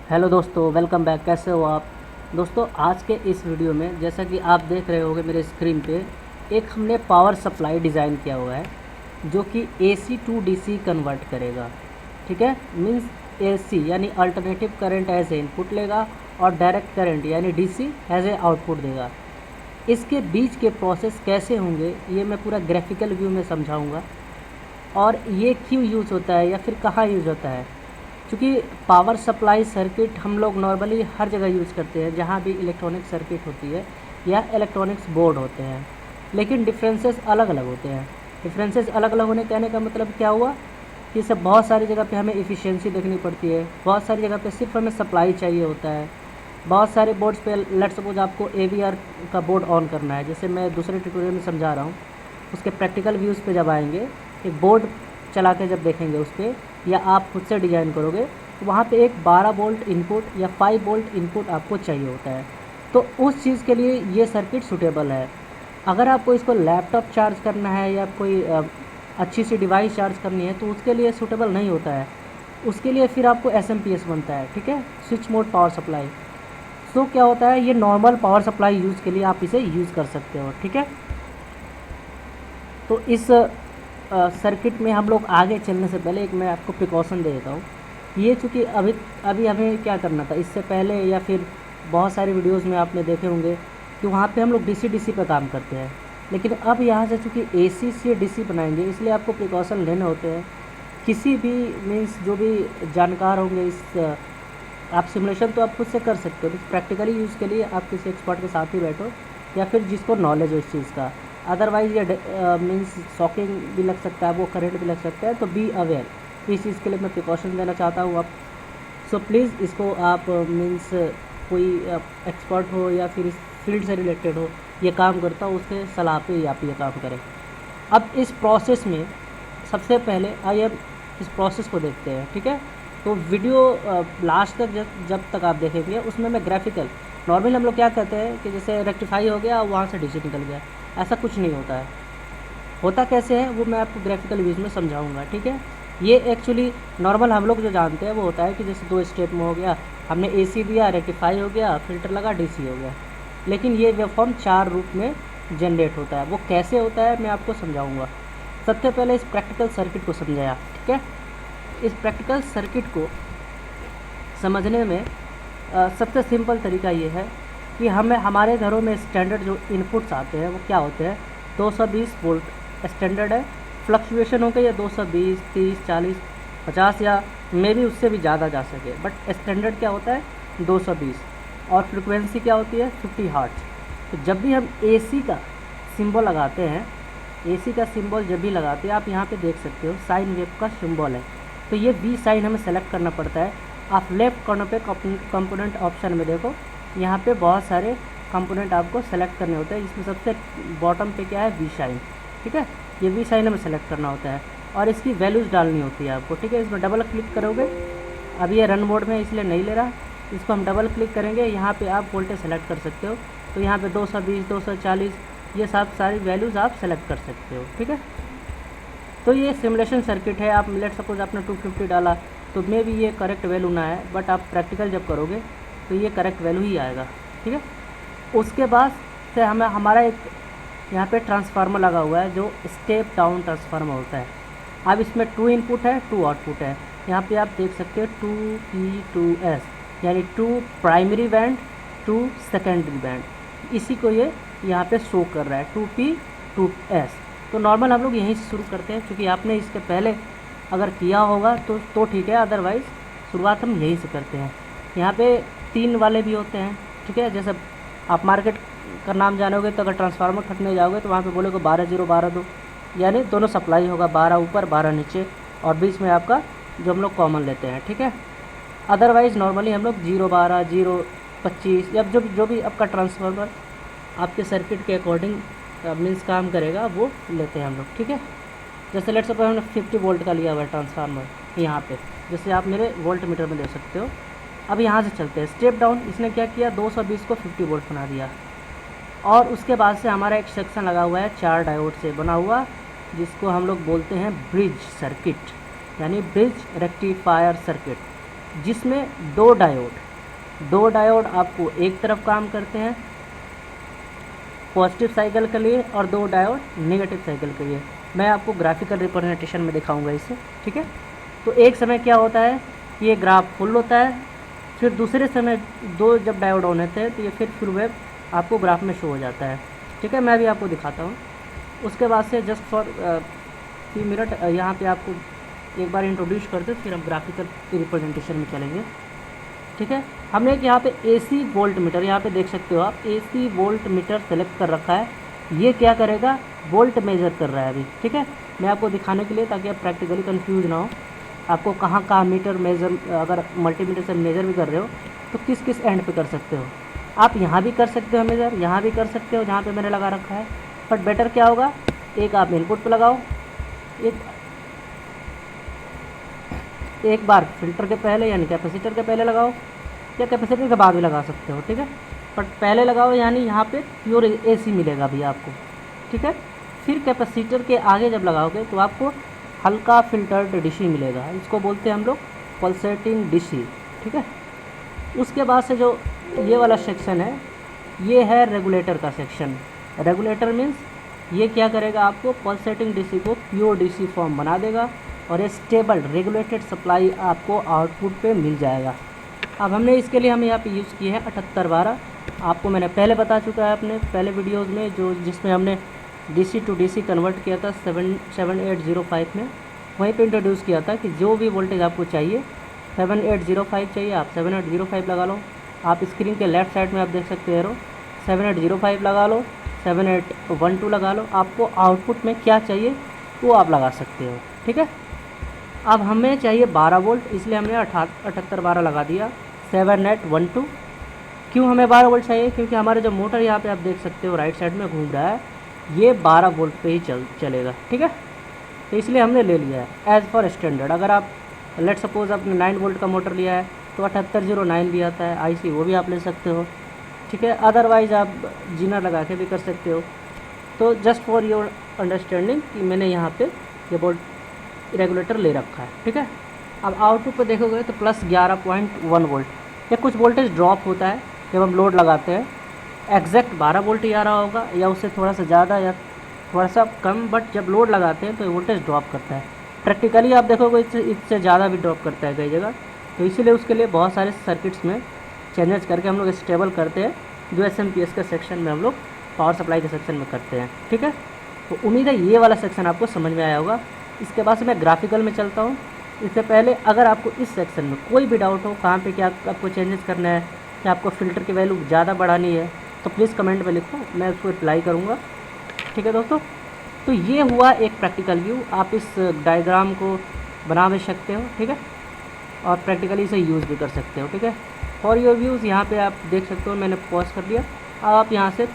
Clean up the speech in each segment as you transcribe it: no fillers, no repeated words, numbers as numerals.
Hello दोस्तों, welcome back. कैसे हो आप दोस्तों? आज के इस वीडियो में जैसा कि आप देख रहे होंगे मेरे स्क्रीन पे, एक हमने पावर सप्लाई डिज़ाइन किया हुआ है जो कि एसी टू डीसी कन्वर्ट करेगा। ठीक है, मींस एसी यानी alternative current as a input लेगा और डायरेक्ट करंट यानी डीसी एज ए आउटपुट देगा। इसके बीच के प्रोसेस कैसे होंगे ये मैं पूरा ग्राफिकल व्यू में समझाऊंगा, और ये क्यों यूज़ होता है या फिर कहाँ यूज़ होता है। क्योंकि पावर सप्लाई सर्किट हम लोग नॉर्मली हर जगह यूज़ करते हैं जहाँ भी इलेक्ट्रॉनिक सर्किट होती है या इलेक्ट्रॉनिक्स बोर्ड होते हैं, लेकिन डिफरेंसेस अलग अलग होते हैं। डिफरेंसेस अलग अलग होने कहने का मतलब क्या हुआ कि सब बहुत सारी जगह पे हमें इफ़िशियंसी देखनी पड़ती है, बहुत सारी जगह पे सिर्फ हमें सप्लाई चाहिए होता है। बहुत सारे बोर्ड्स पे लेट सपोज आपको AVR का बोर्ड ऑन करना है, जैसे मैं दूसरे ट्यूटोरियल में समझा रहा हूँ, उसके प्रैक्टिकल व्यूज़ पे जब आएंगे, एक बोर्ड चला के जब देखेंगे उस पर, या आप खुद से डिज़ाइन करोगे तो वहाँ पे एक 12 वोल्ट इनपुट या 5 वोल्ट इनपुट आपको चाहिए होता है। तो उस चीज़ के लिए ये सर्किट सूटेबल है। अगर आपको इसको लैपटॉप चार्ज करना है या कोई अच्छी सी डिवाइस चार्ज करनी है तो उसके लिए सूटेबल नहीं होता है। उसके लिए फिर आपको SMPS बनता है, ठीक है, स्विच मोड पावर सप्लाई। सो क्या होता है, ये नॉर्मल पावर सप्लाई यूज़ के लिए आप इसे यूज़ कर सकते हो। ठीक है, तो इस सर्किट में हम लोग आगे चलने से पहले एक मैं आपको प्रिकॉशन दे देता हूँ। ये चूँकि अभी अभी हमें क्या करना था, इससे पहले या फिर बहुत सारे वीडियोस में आपने देखे होंगे कि वहाँ पे हम लोग DC पे काम करते हैं, लेकिन अब यहाँ से चूँकि AC से DC बनाएंगे, इसलिए आपको प्रिकॉशन लेने होते हैं। किसी भी मीन्स जो भी जानकार होंगे इस आप सिमुलेशन तो आप खुद से कर सकते हो, प्रैक्टिकली यूज़ के लिए आप किसी एक्सपर्ट के साथ ही बैठो या फिर जिसको नॉलेज हो इस चीज़ का। अदरवाइज़ ये मीन्स शॉकिंग भी लग सकता है, वो करंट भी लग सकता है, तो बी अवेयर। इस चीज़ के लिए मैं प्रिकॉशन देना चाहता हूँ आप। सो प्लीज़ इसको आप मीन्स कोई एक्सपर्ट हो या फिर इस फील्ड से रिलेटेड हो, ये काम करता हो, उसके सलाह पे ही आप ये काम करें। अब इस प्रोसेस में सबसे पहले आइए इस प्रोसेस को देखते हैं। ठीक है, तो वीडियो लास्ट तक जब तक आप देखेंगे उसमें मैं ग्राफिकल, नॉर्मली हम लोग क्या कहते हैं कि जैसे रेक्टिफाई हो गया वहाँ से DC निकल गया, ऐसा कुछ नहीं होता है। होता कैसे है वो मैं आपको ग्राफिकल व्यूज़ में समझाऊंगा। ठीक है, ये एक्चुअली नॉर्मल हम लोग जो जानते हैं वो होता है कि जैसे 2 स्टेप में हो गया, हमने AC दिया, रेक्टिफाई हो गया, फिल्टर लगा, DC हो गया। लेकिन ये वेवफॉर्म 4 रूप में जनरेट होता है। वो कैसे होता है मैं आपको समझाऊंगा। सबसे पहले इस प्रैक्टिकल सर्किट को समझाया। ठीक है, इस प्रैक्टिकल सर्किट को समझने में सबसे सिंपल तरीका ये है कि हमें हमारे घरों में स्टैंडर्ड जो इनपुट्स आते हैं वो क्या होते हैं, 220 वोल्ट स्टैंडर्ड है। फ्लक्चुएशन हो गई या 220, 30, 40, 50 या मे भी उससे भी ज़्यादा जा सके, बट स्टैंडर्ड क्या होता है 220, और फ्रिक्वेंसी क्या होती है 50 हर्ट्ज। तो जब भी हम AC का सिंबल लगाते हैं, AC का सिंबल जब भी लगाते हैं, आप यहाँ पे देख सकते हो साइन वेव का सिंबल है, तो ये V साइन हमें सेलेक्ट करना पड़ता है। आप लेफ़्ट कॉर्नर पे कंपोनेंट ऑप्शन में देखो, यहाँ पे बहुत सारे कंपोनेंट आपको सेलेक्ट करने होते हैं, जिसमें सबसे बॉटम पे क्या है V साइन। ठीक है, ये V साइन हमें सेलेक्ट करना होता है और इसकी वैल्यूज़ डालनी होती है आपको। ठीक है, इसमें डबल क्लिक करोगे, अब ये रन मोड में इसलिए नहीं ले रहा, इसको हम डबल क्लिक करेंगे, यहाँ पे आप वोल्टेज सेलेक्ट कर सकते हो। तो यहाँ पे 220, 240 ये सब सारी वैल्यूज़ आप सेलेक्ट कर सकते हो। ठीक है, तो ये सिमुलेशन सर्किट है। आप लेट सपोज आपने 250 डाला तो मे भी ये करेक्ट वैल्यू ना है, बट आप प्रैक्टिकल जब करोगे तो ये करेक्ट वैल्यू ही आएगा। ठीक है, उसके बाद से हमें हमारा एक यहाँ पे ट्रांसफार्मर लगा हुआ है जो स्टेप डाउन ट्रांसफार्मर होता है। अब इसमें 2 इनपुट है, 2 आउटपुट है। यहाँ पे आप देख सकते हो 2P2S यानी 2 प्राइमरी बैंड, 2 सेकेंडरी बैंड, इसी को ये यहाँ पे शो कर रहा है 2P2S। तो नॉर्मल हम लोग यहीं से शुरू करते हैं, क्योंकि आपने इसके पहले अगर किया होगा तो ठीक है, अदरवाइज़ शुरुआत हम यहीं से करते हैं। यहाँ पे 3 वाले भी होते हैं। ठीक है, जैसे आप मार्केट का नाम जानोगे तो अगर ट्रांसफार्मर खरीदने जाओगे तो वहाँ पे बोलोगे 12-0, 12-2, यानी दोनों सप्लाई होगा, 12 ऊपर 12 नीचे, और बीच में आपका जो हम लोग कॉमन लेते हैं। ठीक है, अदरवाइज़ नॉर्मली हम लोग 0-12, 0-25 या जो भी आपका ट्रांसफार्मर आपके सर्किट के अकॉर्डिंग मीन्स काम करेगा वो लेते हैं हम लोग। ठीक है, जैसे लेट सपोज हमने 50 वोल्ट का लिया हुआ है ट्रांसफार्मर यहाँ पे, जैसे आप मेरे वोल्ट मीटर में देख सकते हो। अब यहाँ से चलते हैं स्टेप डाउन। इसने क्या किया, 220 को 50 वोल्ट बना दिया, और उसके बाद से हमारा एक सेक्शन लगा हुआ है 4 डायोड से बना हुआ, जिसको हम लोग बोलते हैं ब्रिज सर्किट, यानी ब्रिज रेक्टिफायर सर्किट। जिसमें दो डायोड आपको एक तरफ काम करते हैं पॉजिटिव साइकिल के लिए और दो डायोड नेगेटिव साइकिल के लिए। मैं आपको ग्राफिकल रिप्रेजेंटेशन में दिखाऊंगा इसे, ठीक है। तो एक समय क्या होता है, ये ग्राफ फुल होता है, फिर दूसरे समय दो जब डायोड ऑन होते हैं तो ये फिर फुल वेव आपको ग्राफ में शो हो जाता है, ठीक है। मैं भी आपको दिखाता हूँ। उसके बाद से जस्ट फॉर फ्यू मिनट यहाँ पे आपको एक बार इंट्रोड्यूस करते, फिर हम ग्राफिकल रिप्रेजेंटेशन में चलेंगे, ठीक है। हमने एक यहाँ पे AC वोल्ट मीटर, यहाँ पे देख सकते हो आप AC वोल्ट मीटर सेलेक्ट कर रखा है। ये क्या करेगा, वोल्ट मेजर कर रहा है अभी, ठीक है। मैं आपको दिखाने के लिए, ताकि आप प्रैक्टिकली कंफ्यूज ना हो, आपको कहाँ मीटर मेज़र, अगर मल्टीमीटर से मेज़र भी कर रहे हो तो किस किस एंड पे कर सकते हो। आप यहाँ भी कर सकते हो मेज़र, यहाँ भी कर सकते हो जहाँ पे मैंने लगा रखा है। बट बेटर क्या होगा, एक आप इनपुट पे लगाओ, एक बार फिल्टर के पहले यानी कैपेसिटर के पहले लगाओ, या कैपेसिटर के बाद भी लगा सकते हो, ठीक है। बट पहले लगाओ, यानी यहाँ पे प्योर AC मिलेगा भी आपको, ठीक है। फिर कैपेसिटर के आगे जब लगाओगे तो आपको हल्का फिल्टर्ड DC मिलेगा, इसको बोलते हैं हम लोग पल्सेटिंग DC, ठीक है। उसके बाद से जो ये वाला सेक्शन है, ये है रेगुलेटर का सेक्शन। रेगुलेटर मीन्स ये क्या करेगा, आपको पल्सेटिंग DC को प्योर DC फॉर्म बना देगा और ये स्टेबल रेगुलेटेड सप्लाई आपको आउटपुट पे मिल जाएगा। अब हमने इसके लिए हम यहाँ पे यूज़ किए हैं 7812। आपको मैंने पहले बता चुका है अपने पहले वीडियोज़ में, जो जिसमें हमने DC to DC कन्वर्ट किया था 7805 में, वहीं पे इंट्रोड्यूस किया था कि जो भी वोल्टेज आपको चाहिए 7805 चाहिए, आप 7805 लगा लो। आप स्क्रीन के लेफ़्ट साइड में आप देख सकते हो 7805 लगा लो, 7812 लगा लो, आपको आउटपुट में क्या चाहिए वो आप लगा सकते हो, ठीक है। अब हमें चाहिए 12 वोल्ट, इसलिए हमने 7812 लगा दिया। 7812 क्यों हमें 12 वोल्ट चाहिए, क्योंकि हमारे जो मोटर यहाँ पे आप देख सकते हो राइट साइड में घूम रहा है, ये 12 वोल्ट पे ही चलेगा, ठीक है। तो इसलिए हमने ले लिया है एज़ फॉर स्टैंडर्ड। अगर आप लेट सपोज आपने 9 वोल्ट का मोटर लिया है तो 7809 भी आता है IC, वो भी आप ले सकते हो, ठीक है। अदरवाइज़ आप जीनर लगा के भी कर सकते हो। तो जस्ट फॉर योर अंडरस्टैंडिंग कि मैंने यहाँ पे ये वोल्ट रेगुलेटर ले रखा है, ठीक है। अब आउटपुट पे देखोगे तो प्लस 11.1 वोल्ट, या कुछ वोल्टेज ड्रॉप होता है जब हम लोड लगाते हैं, एग्जैक्ट 12 वोल्ट ही आ रहा होगा या उससे थोड़ा सा ज़्यादा या थोड़ा सा कम, बट जब लोड लगाते हैं तो वोल्टेज ड्रॉप करता है। प्रैक्टिकली आप देखोगे इससे ज़्यादा भी ड्रॉप करता है कई जगह, तो इसीलिए उसके लिए बहुत सारे सर्किट्स में चेंजेस करके हम लोग स्टेबल करते हैं, जो SMPS के सेक्शन में हम लोग पावर सप्लाई के सेक्शन में करते हैं, ठीक है। तो उम्मीद है ये वाला सेक्शन आपको समझ में आया होगा। इसके बाद से मैं ग्राफिकल में चलता हूँ। इससे पहले अगर आपको इस सेक्शन में कोई भी डाउट हो, कहाँ पे क्या आपको चेंजेस करना है, क्या आपको फ़िल्टर की वैल्यू ज़्यादा बढ़ानी है, तो प्लीज़ कमेंट में लिखो, मैं उसको रिप्लाई करूँगा, ठीक है दोस्तों। तो ये हुआ एक प्रैक्टिकल व्यू, आप इस डायग्राम को बना भी सकते हो, ठीक है, और प्रैक्टिकली इसे यूज़ भी कर सकते हो, ठीक है। फॉर योर व्यूज़ यहाँ पे आप देख सकते हो, मैंने पॉज कर दिया। अब आप यहाँ से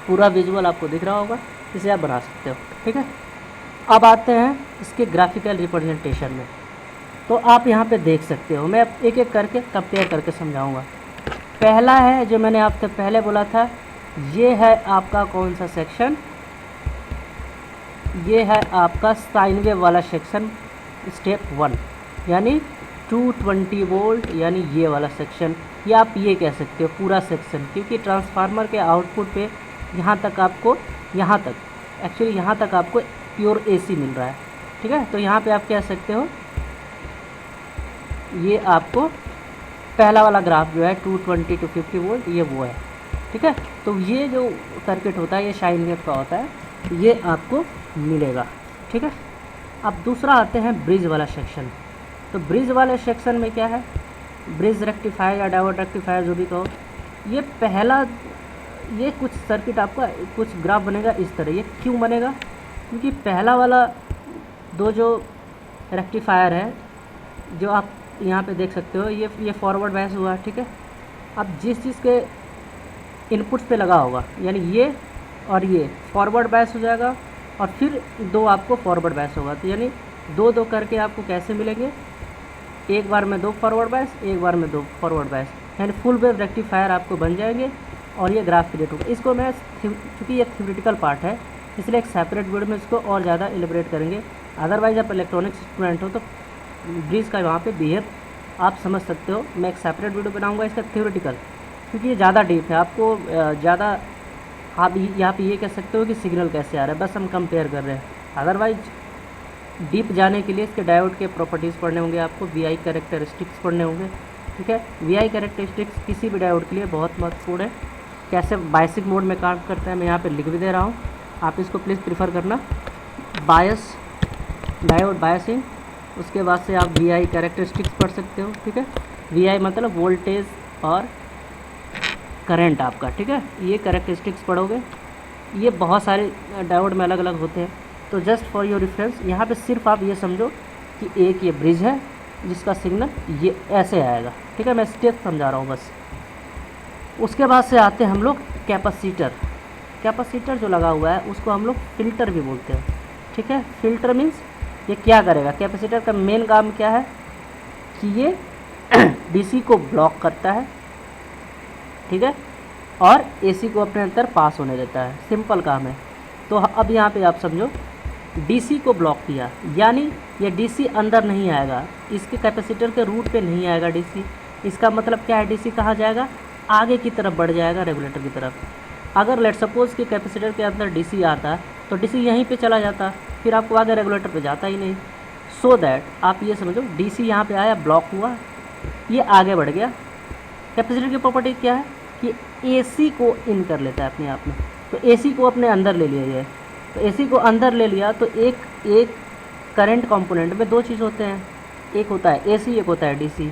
पूरा विजुअल आपको दिख रहा होगा, इसे आप बना सकते हो, ठीक है। अब आते हैं इसके ग्राफिकल रिप्रेजेंटेशन में। तो आप यहाँ पे देख सकते हो, मैं एक एक करके कंपेयर करके समझाऊंगा। पहला है जो मैंने आपसे पहले बोला था, ये है आपका कौन सा सेक्शन, ये है आपका साइन वेव वाला सेक्शन स्टेप 1, यानी 220 वोल्ट, यानी ये वाला सेक्शन, या आप ये कह सकते हो पूरा सेक्शन, क्योंकि ट्रांसफार्मर के आउटपुट पे यहाँ तक आपको, यहाँ तक एक्चुअली यहाँ तक आपको प्योर AC मिल रहा है, ठीक है। तो यहाँ पे आप कह सकते हो ये आपको पहला वाला ग्राफ जो है 220 to 50 वोल्ट, ये वो है, ठीक है। तो ये जो सर्किट होता है ये साइन वेव का होता है, ये आपको मिलेगा, ठीक है। अब दूसरा आते हैं ब्रिज वाला सेक्शन। तो ब्रिज वाले सेक्शन में क्या है, ब्रिज रेक्टिफायर या डायोड रेक्टिफायर जो भी कहो, ये पहला, ये कुछ सर्किट आपका कुछ ग्राफ बनेगा इस तरह। ये क्यों बनेगा, क्योंकि पहला वाला दो जो रेक्टिफायर है जो आप यहाँ पे देख सकते हो, ये फॉरवर्ड बायस हुआ, ठीक है। अब जिस चीज़ के इनपुट्स पे लगा होगा, यानी ये और ये फॉरवर्ड बायस हो जाएगा, और फिर दो आपको फॉरवर्ड बायस होगा, तो यानी दो दो करके आपको कैसे मिलेंगे, एक बार में दो फॉरवर्ड बायस, एक बार में दो फॉरवर्ड बायस, यानी फुल वेव रेक्टिफायर आपको बन जाएंगे, और ये ग्राफ क्रिएट होगा। इसको मैं, क्योंकि ये थ्योरेटिकल पार्ट है, इसलिए एक सेपरेट वीडियो में इसको और ज़्यादा एलिब्रेट करेंगे। अदरवाइज आप इलेक्ट्रॉनिक्स स्टूडेंट हो तो ब्रिज का वहाँ पे बिहेव आप समझ सकते हो। मैं एक सेपरेट वीडियो बनाऊंगा इसका थ्योरेटिकल, क्योंकि ये ज़्यादा डीप है। आपको ज़्यादा आप यहाँ पे ये कह सकते हो कि सिग्नल कैसे आ रहा है, बस हम कंपेयर कर रहे हैं। अदरवाइज डीप जाने के लिए इसके डायोड के प्रॉपर्टीज़ पढ़ने होंगे, आपको वीआई कैरेक्टरिस्टिक्स पढ़ने होंगे। ठीक है, वीआई कैरेक्टरिस्टिक्स किसी भी डायोड के लिए बहुत महत्वपूर्ण है। कैसे बायसिक मोड में काम करता है मैं यहाँ पे लिख भी दे रहा हूँ, आप इसको प्लीज़ प्रीफर करना। बायस, डायोड बायसिंग, उसके बाद से आप वीआई कैरेक्टरिस्टिक्स पढ़ सकते हो। ठीक है, वीआई मतलब वोल्टेज और करंट आपका। ठीक है, ये कैरेक्टरिस्टिक्स पढ़ोगे। ये बहुत सारे डायोड में अलग अलग होते हैं, तो जस्ट फॉर योर रेफरेंस यहाँ पे सिर्फ आप ये समझो कि एक ये ब्रिज है जिसका सिग्नल ये ऐसे आएगा। ठीक है, मैं स्टेप समझा रहा हूँ बस। उसके बाद से आते हैं हम लोग कैपेसिटर। कैपेसिटर जो लगा हुआ है उसको हम लोग फ़िल्टर भी बोलते हैं। ठीक है, फ़िल्टर मीन्स ये क्या करेगा, कैपेसिटर का मेन काम क्या है कि ये डीसी को ब्लॉक करता है। ठीक है, और एसी को अपने अंदर पास होने देता है, सिंपल काम है। तो अब यहाँ पे आप समझो, डीसी को ब्लॉक किया यानी ये डीसी अंदर नहीं आएगा, इसके कैपेसिटर के रूट पे नहीं आएगा डीसी। इसका मतलब क्या है, डीसी कहाँ जाएगा, आगे की तरफ बढ़ जाएगा, रेगुलेटर की तरफ। अगर लेट सपोज कि कैपेसिटर के अंदर डीसी आता तो डीसी यहीं पे चला जाता, फिर आपको आगे रेगुलेटर पे जाता ही नहीं। सो दैट आप ये समझो, डीसी यहाँ पे आया, ब्लॉक हुआ, ये आगे बढ़ गया। कैपेसिटर की प्रॉपर्टी क्या है कि एसी को इन कर लेता है अपने आप में, तो एसी को अपने अंदर ले लिया ये। तो एसी को अंदर ले लिया तो एक करंट कंपोनेंट में दो चीज़ होते हैं, एक होता है एसी, एक होता है डीसी।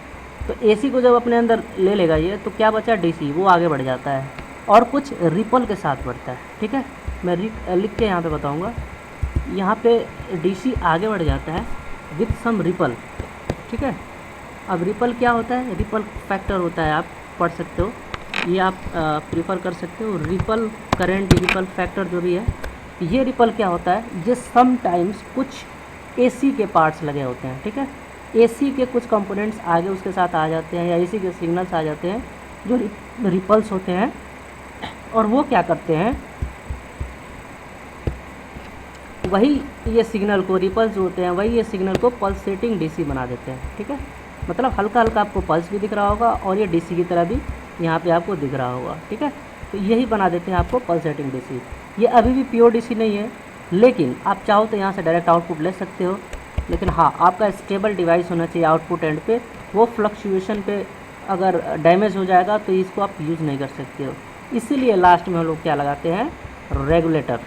तो एसी को जब अपने अंदर ले लेगा ये, तो क्या बचा, डीसी, वो आगे बढ़ जाता है और कुछ रिपल के साथ बढ़ता है। ठीक है, मैं लिख के यहाँ पे बताऊँगा। यहाँ पे डीसी आगे बढ़ जाता है विथ सम रिपल। ठीक है, अब रिपल क्या होता है, रिपल फैक्टर होता है, आप पढ़ सकते हो, ये आप प्रीफर कर सकते हो। रिपल करंट, रिपल फैक्टर जो भी है, ये रिपल क्या होता है, ये समटाइम्स कुछ एसी के पार्ट्स लगे होते हैं। ठीक है, एसी के कुछ कंपोनेंट्स आगे उसके साथ आ जाते हैं, या एसी के सिग्नल्स आ जाते हैं जो रिपल्स होते हैं, और वो क्या करते हैं, वही ये सिग्नल को, रिपल्स जो होते हैं वही ये सिग्नल को पल्सेटिंग डीसी बना देते हैं। ठीक है, मतलब हल्का हल्का आपको पल्स भी दिख रहा होगा और ये डीसी की तरह भी यहाँ पे आपको दिख रहा होगा। ठीक है, तो यही बना देते हैं आपको पल्सेटिंग डीसी। ये अभी भी प्योर डीसी नहीं है, लेकिन आप चाहो तो यहाँ से डायरेक्ट आउटपुट ले सकते हो, लेकिन हाँ, आपका स्टेबल डिवाइस होना चाहिए आउटपुट एंड पे। वो फ्लक्चुएशन पे अगर डैमेज हो जाएगा तो इसको आप यूज़ नहीं कर सकते हो। इसीलिए लास्ट में हम लोग क्या लगाते हैं, रेगुलेटर।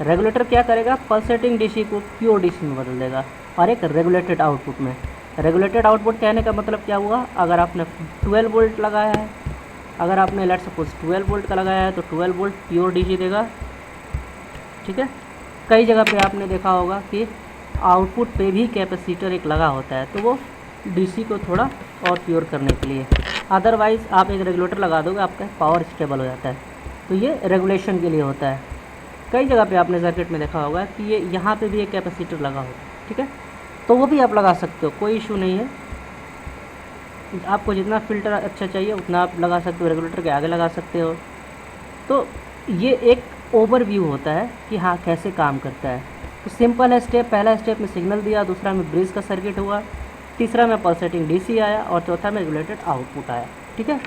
रेगुलेटर क्या करेगा, पल्सेटिंग डीसी को प्योर डीसी में बदल देगा, और एक रेगुलेटेड आउटपुट में। रेगुलेटेड आउटपुट कहने का मतलब क्या हुआ, अगर आपने 12 वोल्ट लगाया है, अगर आपने लेट सपोज 12 वोल्ट का लगाया है तो 12 वोल्ट प्योर डीसी देगा। ठीक है, कई जगह पे आपने देखा होगा कि आउटपुट पे भी कैपेसिटर एक लगा होता है, तो वो डीसी को थोड़ा और प्योर करने के लिए। अदरवाइज़ आप एक रेगुलेटर लगा दोगे, आपका पावर स्टेबल हो जाता है, तो ये रेगुलेशन के लिए होता है। कई जगह पे आपने सर्किट में देखा होगा कि ये यहाँ पे भी एक कैपेसिटर लगा होता है। ठीक है, तो वो भी आप लगा सकते हो, कोई इशू नहीं है। आपको जितना फ़िल्टर अच्छा चाहिए उतना आप लगा सकते हो, रेगुलेटर के आगे लगा सकते हो। तो ये एक ओवरव्यू होता है कि हाँ कैसे काम करता है। तो सिंपल है स्टेप, पहला स्टेप में सिग्नल दिया, दूसरा में ब्रिज का सर्किट हुआ, तीसरा में पल्सेटिंग डीसी आया, और चौथा में रेगुलेटेड आउटपुट आया। ठीक है,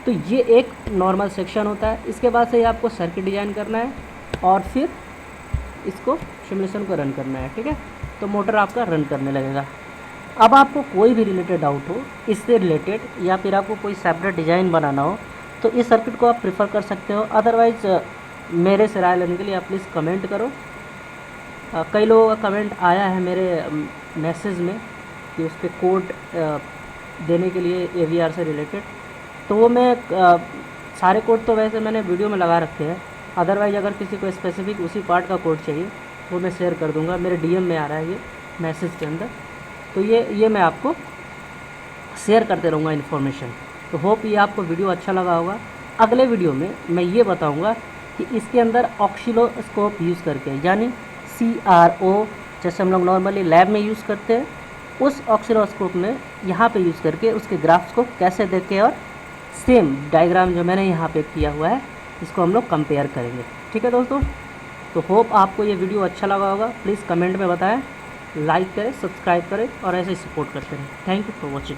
तो ये एक नॉर्मल सेक्शन होता है। इसके बाद से आपको सर्किट डिज़ाइन करना है और फिर इसको सिमुलेशन को रन करना है। ठीक है, तो मोटर आपका रन करने लगेगा। अब आपको कोई भी रिलेटेड डाउट हो इससे रिलेटेड, या फिर आपको कोई सेपरेट डिज़ाइन बनाना हो, तो इस सर्किट को आप प्रेफर कर सकते हो। अदरवाइज़ मेरे से राय लेने के लिए आप प्लीज़ कमेंट करो। कई लोगों का कमेंट आया है मेरे मैसेज में कि उस पर कोड देने के लिए AVR से रिलेटेड, तो वो मैं सारे कोड तो वैसे मैंने वीडियो में लगा रखे हैं। अदरवाइज़ अगर किसी को स्पेसिफिक उसी पार्ट का कोड चाहिए वो मैं शेयर कर दूंगा, मेरे DM में आ रहा है ये मैसेज के अंदर, तो ये मैं आपको शेयर करते रहूँगा इन्फॉर्मेशन। तो होप ये आपको वीडियो अच्छा लगा होगा। अगले वीडियो में मैं ये बताऊँगा कि इसके अंदर ऑक्सिलोस्कोप यूज़ करके, यानी CRO जैसे हम लोग नॉर्मली लैब में यूज़ करते हैं, उस ऑक्सिलोस्कोप में यहाँ पे यूज़ करके उसके ग्राफ्स को कैसे देखें, और सेम डायग्राम जो मैंने यहाँ पे किया हुआ है इसको हम लोग कंपेयर करेंगे। ठीक है दोस्तों, तो होप आपको ये वीडियो अच्छा लगा होगा। प्लीज़ कमेंट में बताएं, लाइक करें, सब्सक्राइब करें और ऐसे ही सपोर्ट करते रहें। Thank you for watching.